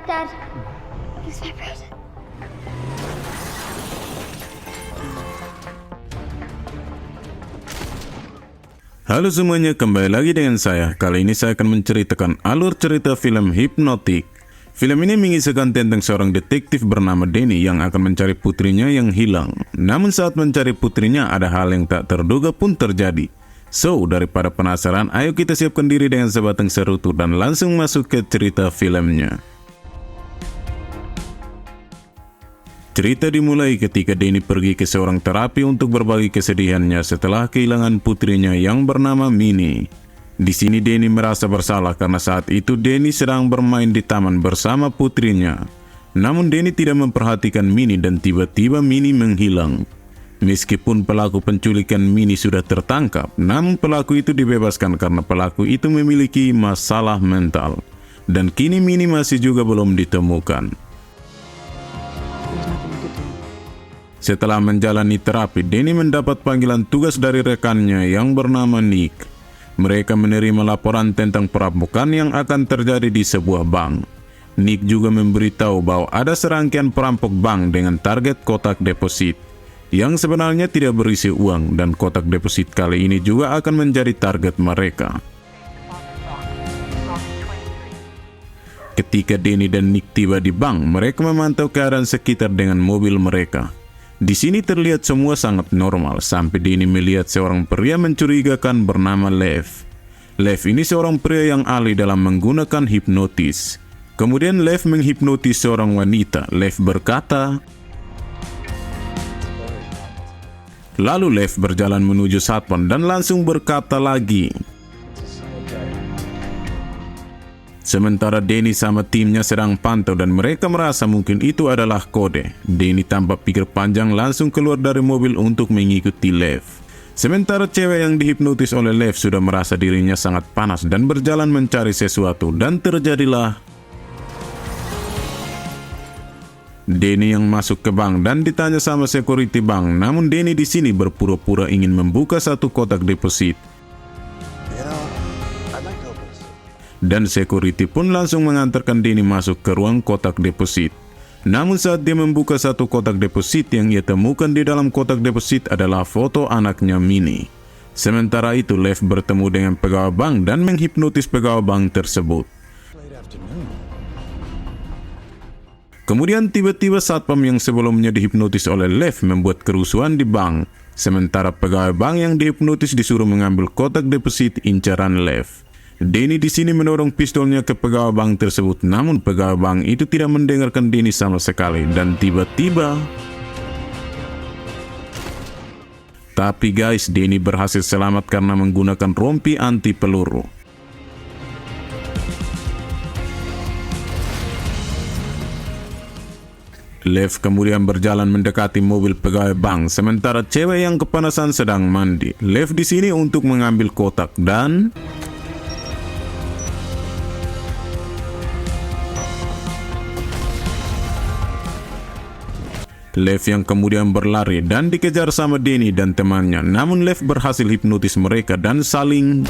Dad. He's my present. Halo semuanya, kembali lagi dengan saya. Kali ini saya akan menceritakan alur cerita film Hypnotic. Film ini mengisahkan tentang seorang detektif bernama Danny yang akan mencari putrinya yang hilang. Namun saat mencari putrinya ada hal yang tak terduga pun terjadi. So, daripada penasaran, ayo kita siapkan diri dengan sebatang serutu dan langsung masuk ke cerita filmnya. Cerita dimulai ketika Danny pergi ke seorang terapi untuk berbagi kesedihannya setelah kehilangan putrinya yang bernama Minnie. Di sini Danny merasa bersalah karena saat itu Danny sedang bermain di taman bersama putrinya. Namun Danny tidak memperhatikan Minnie dan tiba-tiba Minnie menghilang. Meskipun pelaku penculikan Minnie sudah tertangkap, namun pelaku itu dibebaskan karena pelaku itu memiliki masalah mental. Dan kini Minnie masih juga belum ditemukan. Setelah menjalani terapi, Danny mendapat panggilan tugas dari rekannya yang bernama Nick. Mereka menerima laporan tentang perampokan yang akan terjadi di sebuah bank. Nick juga memberitahu bahwa ada serangkaian perampok bank dengan target kotak deposit, yang sebenarnya tidak berisi uang, dan kotak deposit kali ini juga akan menjadi target mereka. Ketika Danny dan Nick tiba di bank, mereka memantau keadaan sekitar dengan mobil mereka. Di sini terlihat semua sangat normal sampai Danny melihat seorang pria mencurigakan bernama Lev. Lev ini seorang pria yang ahli dalam menggunakan hipnotis. Kemudian Lev menghipnotis seorang wanita. Lev berkata, lalu Lev berjalan menuju satpam dan langsung berkata lagi. Sementara Danny sama timnya sedang pantau dan mereka merasa mungkin itu adalah kode. Danny tanpa pikir panjang langsung keluar dari mobil untuk mengikuti Lev. Sementara cewek yang dihipnotis oleh Lev sudah merasa dirinya sangat panas dan berjalan mencari sesuatu, dan terjadilah Danny yang masuk ke bank dan ditanya sama security bank. Namun Danny di sini berpura-pura ingin membuka satu kotak deposit. Dan security pun langsung mengantarkan Danny masuk ke ruang kotak deposit. Namun saat dia membuka satu kotak deposit, yang ia temukan di dalam kotak deposit adalah foto anaknya Minnie. Sementara itu Lev bertemu dengan pegawai bank dan menghipnotis pegawai bank tersebut. Kemudian tiba-tiba satpam yang sebelumnya dihipnotis oleh Lev membuat kerusuhan di bank. Sementara pegawai bank yang dihipnotis disuruh mengambil kotak deposit incaran Lev. Danny di sini mendorong pistolnya ke pegawai bank tersebut, namun pegawai bank itu tidak mendengarkan Danny sama sekali, dan tiba-tiba tapi guys, Danny berhasil selamat karena menggunakan rompi anti peluru. Lev kemudian berjalan mendekati mobil pegawai bank, sementara cewek yang kepanasan sedang mandi. Lev di sini untuk mengambil kotak dan Lev yang kemudian berlari dan dikejar sama Danny dan temannya. Namun Lev berhasil hipnotis mereka dan saling.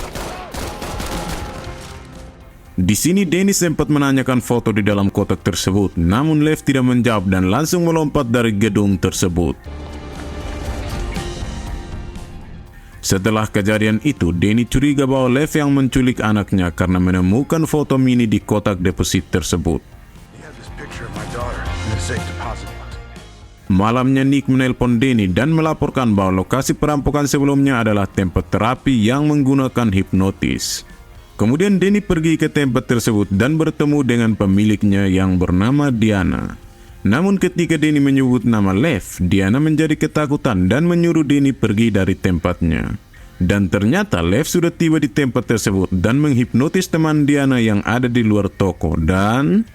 Di sini Danny sempat menanyakan foto di dalam kotak tersebut, namun Lev tidak menjawab dan langsung melompat dari gedung tersebut. Setelah kejadian itu, Danny curiga bahwa Lev yang menculik anaknya karena menemukan foto Minnie di kotak deposit tersebut. Malamnya Nick menelpon Danny dan melaporkan bahwa lokasi perampokan sebelumnya adalah tempat terapi yang menggunakan hipnotis. Kemudian Danny pergi ke tempat tersebut dan bertemu dengan pemiliknya yang bernama Diana. Namun ketika Danny menyebut nama Lev, Diana menjadi ketakutan dan menyuruh Danny pergi dari tempatnya. Dan ternyata Lev sudah tiba di tempat tersebut dan menghipnotis teman Diana yang ada di luar toko. Dan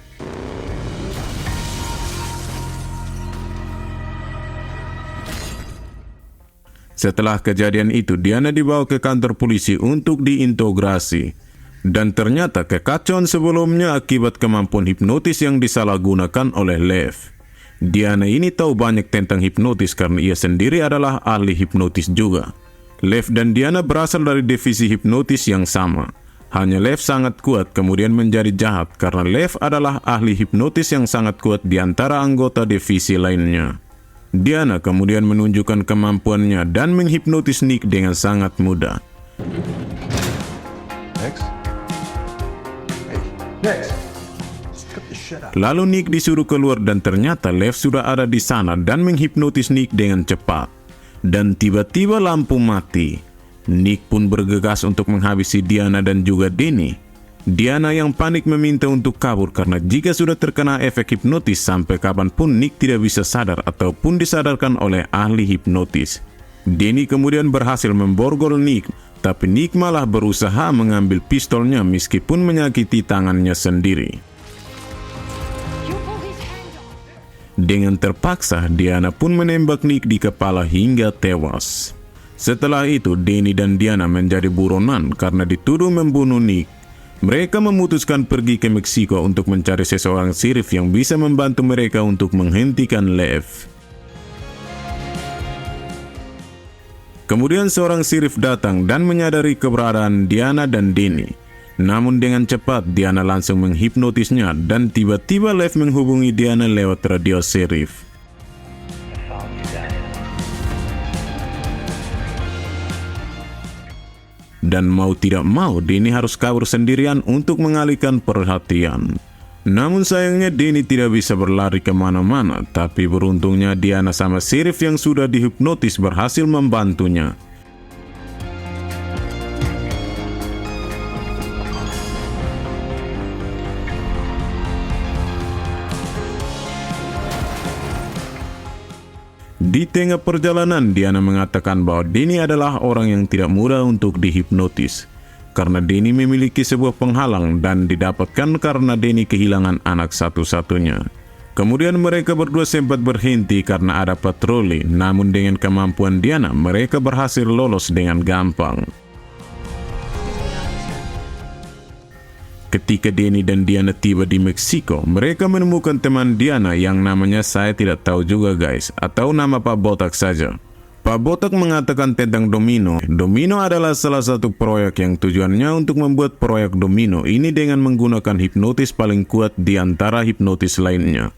setelah kejadian itu, Diana dibawa ke kantor polisi untuk diintegrasi. Dan ternyata kekacauan sebelumnya akibat kemampuan hipnotis yang disalahgunakan oleh Lev. Diana ini tahu banyak tentang hipnotis karena ia sendiri adalah ahli hipnotis juga. Lev dan Diana berasal dari divisi hipnotis yang sama. Hanya Lev sangat kuat kemudian menjadi jahat karena Lev adalah ahli hipnotis yang sangat kuat di antara anggota divisi lainnya. Diana kemudian menunjukkan kemampuannya dan menghipnotis Nick dengan sangat mudah. Next. Hey, next. Cut the shit out. Lalu Nick disuruh keluar dan ternyata Lev sudah ada di sana dan menghipnotis Nick dengan cepat. Dan tiba-tiba lampu mati. Nick pun bergegas untuk menghabisi Diana dan juga Danny. Diana yang panik meminta untuk kabur karena jika sudah terkena efek hipnotis sampai kapanpun Nick tidak bisa sadar ataupun disadarkan oleh ahli hipnotis. Danny kemudian berhasil memborgol Nick, tapi Nick malah berusaha mengambil pistolnya meskipun menyakiti tangannya sendiri. You pull his hand off. Dengan terpaksa, Diana pun menembak Nick di kepala hingga tewas. Setelah itu, Danny dan Diana menjadi buronan karena dituduh membunuh Nick. Mereka memutuskan pergi ke Meksiko untuk mencari seseorang sirif yang bisa membantu mereka untuk menghentikan Lev. Kemudian seorang sirif datang dan menyadari keberadaan Diana dan Danny. Namun dengan cepat, Diana langsung menghipnotisnya dan tiba-tiba Lev menghubungi Diana lewat radio sirif. Dan mau tidak mau, Danny harus kabur sendirian untuk mengalihkan perhatian. Namun sayangnya Danny tidak bisa berlari kemana-mana, tapi beruntungnya Diana sama sirif yang sudah dihipnotis berhasil membantunya. Di tengah perjalanan, Diana mengatakan bahwa Danny adalah orang yang tidak mudah untuk dihipnotis. Karena Danny memiliki sebuah penghalang dan didapatkan karena Danny kehilangan anak satu-satunya. Kemudian mereka berdua sempat berhenti karena ada patroli, namun dengan kemampuan Diana, mereka berhasil lolos dengan gampang. Ketika Danny dan Diana tiba di Meksiko, mereka menemukan teman Diana yang namanya saya tidak tahu juga guys, atau nama Pak Botak saja. Pak Botak mengatakan tentang domino. Domino adalah salah satu proyek yang tujuannya untuk membuat proyek domino ini dengan menggunakan hipnotis paling kuat di antara hipnotis lainnya.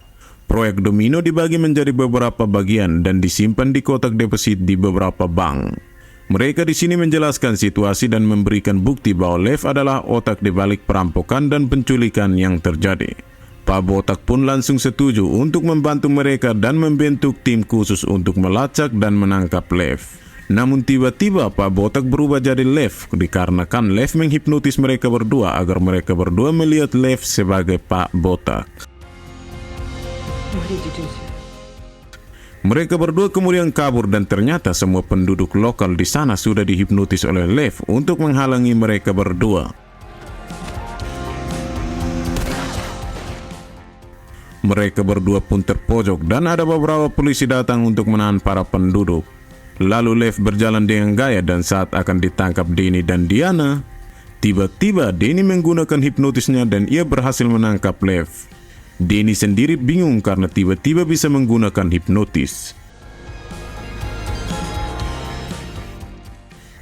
Proyek domino dibagi menjadi beberapa bagian dan disimpan di kotak deposit di beberapa bank. Mereka di sini menjelaskan situasi dan memberikan bukti bahwa Lev adalah otak di balik perampokan dan penculikan yang terjadi. Pak Botak pun langsung setuju untuk membantu mereka dan membentuk tim khusus untuk melacak dan menangkap Lev. Namun tiba-tiba Pak Botak berubah jadi Lev dikarenakan Lev menghipnotis mereka berdua agar mereka berdua melihat Lev sebagai Pak Botak. What did you do to him? Mereka berdua kemudian kabur dan ternyata semua penduduk lokal di sana sudah dihipnotis oleh Lev untuk menghalangi mereka berdua. Mereka berdua pun terpojok dan ada beberapa polisi datang untuk menahan para penduduk. Lalu Lev berjalan dengan gaya dan saat akan ditangkap Danny dan Diana, tiba-tiba Danny menggunakan hipnotisnya dan ia berhasil menangkap Lev. Danny sendiri bingung karena tiba-tiba bisa menggunakan hipnotis.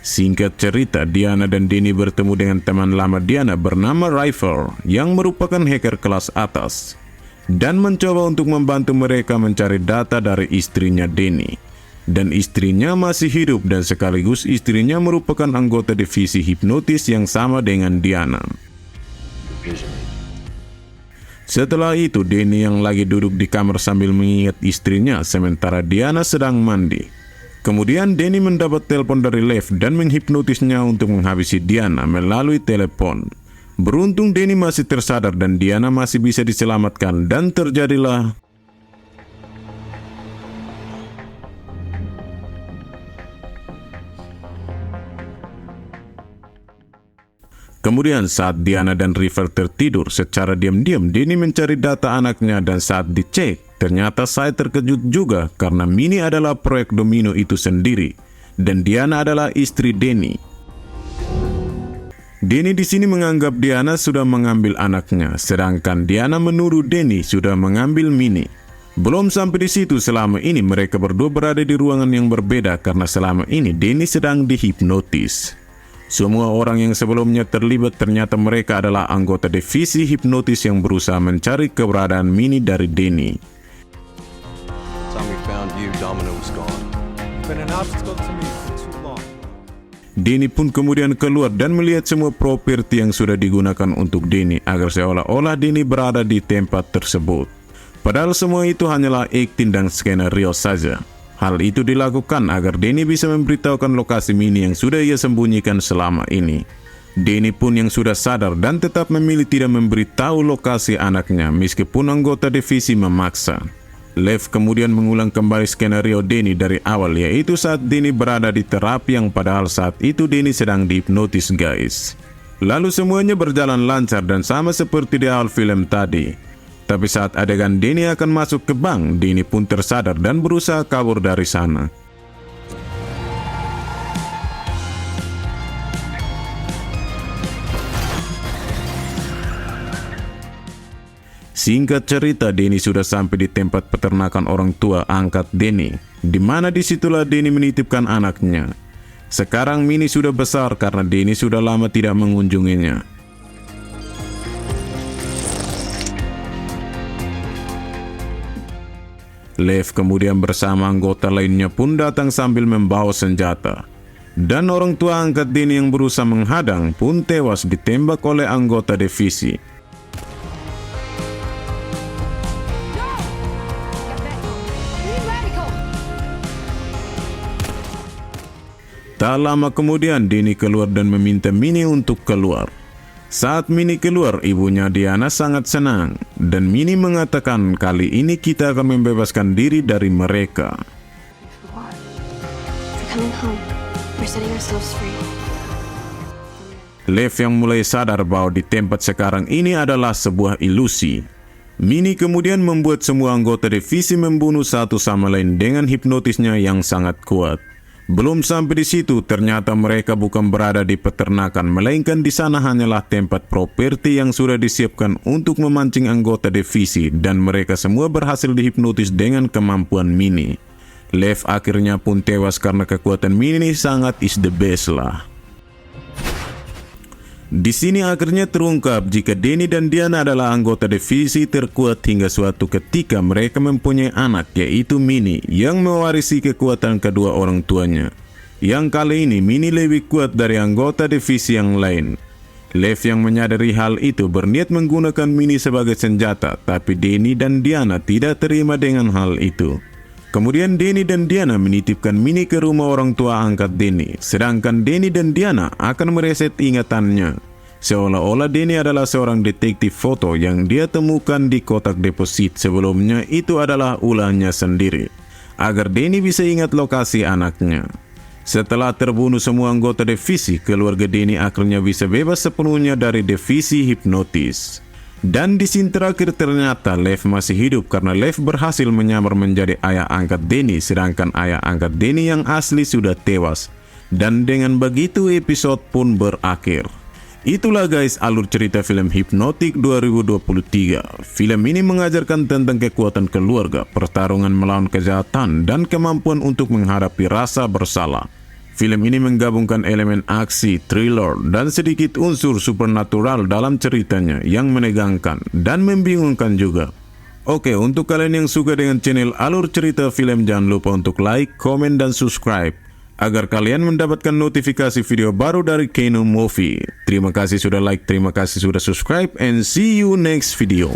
Singkat cerita, Diana dan Danny bertemu dengan teman lama Diana bernama Rifle yang merupakan hacker kelas atas dan mencoba untuk membantu mereka mencari data dari istrinya Danny. Dan istrinya masih hidup dan sekaligus istrinya merupakan anggota divisi hipnotis yang sama dengan Diana. Setelah itu, Danny yang lagi duduk di kamar sambil mengingat istrinya sementara Diana sedang mandi. Kemudian Danny mendapat telepon dari Lev dan menghipnotisnya untuk menghabisi Diana melalui telepon. Beruntung Danny masih tersadar dan Diana masih bisa diselamatkan dan terjadilah Kemudian saat Diana dan River tertidur secara diam-diam, Danny mencari data anaknya dan saat dicek, ternyata saya terkejut juga karena Mini adalah proyek domino itu sendiri dan Diana adalah istri Danny. Danny di sini menganggap Diana sudah mengambil anaknya, sedangkan Diana menuduh Danny sudah mengambil Mini. Belum sampai di situ, selama ini mereka berdua berada di ruangan yang berbeda karena selama ini Danny sedang dihipnotis. Semua orang yang sebelumnya terlibat ternyata mereka adalah anggota divisi hipnotis yang berusaha mencari keberadaan Minnie dari Danny. Time we found you, Domino was gone. Been an obstacle to me for too long. Danny pun kemudian keluar dan melihat semua properti yang sudah digunakan untuk Danny agar seolah-olah Danny berada di tempat tersebut. Padahal semua itu hanyalah akting dan skenario saja. Hal itu dilakukan agar Danny bisa memberitahukan lokasi Minnie yang sudah ia sembunyikan selama ini. Danny pun yang sudah sadar dan tetap memilih tidak memberitahu lokasi anaknya meskipun anggota divisi memaksa. Lev kemudian mengulang kembali skenario Danny dari awal, yaitu saat Danny berada di terapi yang padahal saat itu Danny sedang dihipnotis guys. Lalu semuanya berjalan lancar dan sama seperti di awal film tadi. Tapi saat adegan Danny akan masuk ke bank, Danny pun tersadar dan berusaha kabur dari sana. Singkat cerita, Danny sudah sampai di tempat peternakan orang tua angkat Danny, di mana disitulah Danny menitipkan anaknya. Sekarang Minnie sudah besar karena Danny sudah lama tidak mengunjunginya. Lev kemudian bersama anggota lainnya pun datang sambil membawa senjata. Dan orang tua angkat Danny yang berusaha menghadang pun tewas ditembak oleh anggota divisi. Tak lama kemudian Danny keluar dan meminta Minnie untuk keluar. Saat Minnie keluar, ibunya Diana sangat senang, dan Minnie mengatakan kali ini kita akan membebaskan diri dari mereka. We're coming home. We're setting ourselves free. Lev yang mulai sadar bahwa di tempat sekarang ini adalah sebuah ilusi. Minnie kemudian membuat semua anggota divisi membunuh satu sama lain dengan hipnotisnya yang sangat kuat. Belum sampai di situ, ternyata mereka bukan berada di peternakan, melainkan di sana hanyalah tempat properti yang sudah disiapkan untuk memancing anggota divisi, dan mereka semua berhasil dihipnotis dengan kemampuan Minnie. Lev akhirnya pun tewas karena kekuatan Minnie sangat is the best lah. Di sini akhirnya terungkap jika Danny dan Diana adalah anggota divisi terkuat hingga suatu ketika mereka mempunyai anak, yaitu Minnie, yang mewarisi kekuatan kedua orang tuanya. Yang kali ini Minnie lebih kuat dari anggota divisi yang lain. Lev yang menyadari hal itu berniat menggunakan Minnie sebagai senjata, tapi Danny dan Diana tidak terima dengan hal itu. Kemudian Danny dan Diana menitipkan Minnie ke rumah orang tua angkat Danny, sedangkan Danny dan Diana akan mereset ingatannya. Seolah-olah Danny adalah seorang detektif foto yang dia temukan di kotak deposit sebelumnya itu adalah ulahnya sendiri, agar Danny bisa ingat lokasi anaknya. Setelah terbunuh semua anggota divisi, keluarga Danny akhirnya bisa bebas sepenuhnya dari divisi hipnotis. Dan di scene terakhir ternyata Lev masih hidup karena Lev berhasil menyamar menjadi ayah angkat Danny, sedangkan ayah angkat Danny yang asli sudah tewas. Dan dengan begitu episode pun berakhir. Itulah guys alur cerita film Hypnotic 2023. Film ini mengajarkan tentang kekuatan keluarga, pertarungan melawan kejahatan, dan kemampuan untuk menghadapi rasa bersalah. Film ini menggabungkan elemen aksi, thriller, dan sedikit unsur supernatural dalam ceritanya yang menegangkan dan membingungkan juga. Oke, untuk kalian yang suka dengan channel alur cerita film, jangan lupa untuk like, komen, dan subscribe agar kalian mendapatkan notifikasi video baru dari Keno Movie. Terima kasih sudah like, terima kasih sudah subscribe, and see you next video.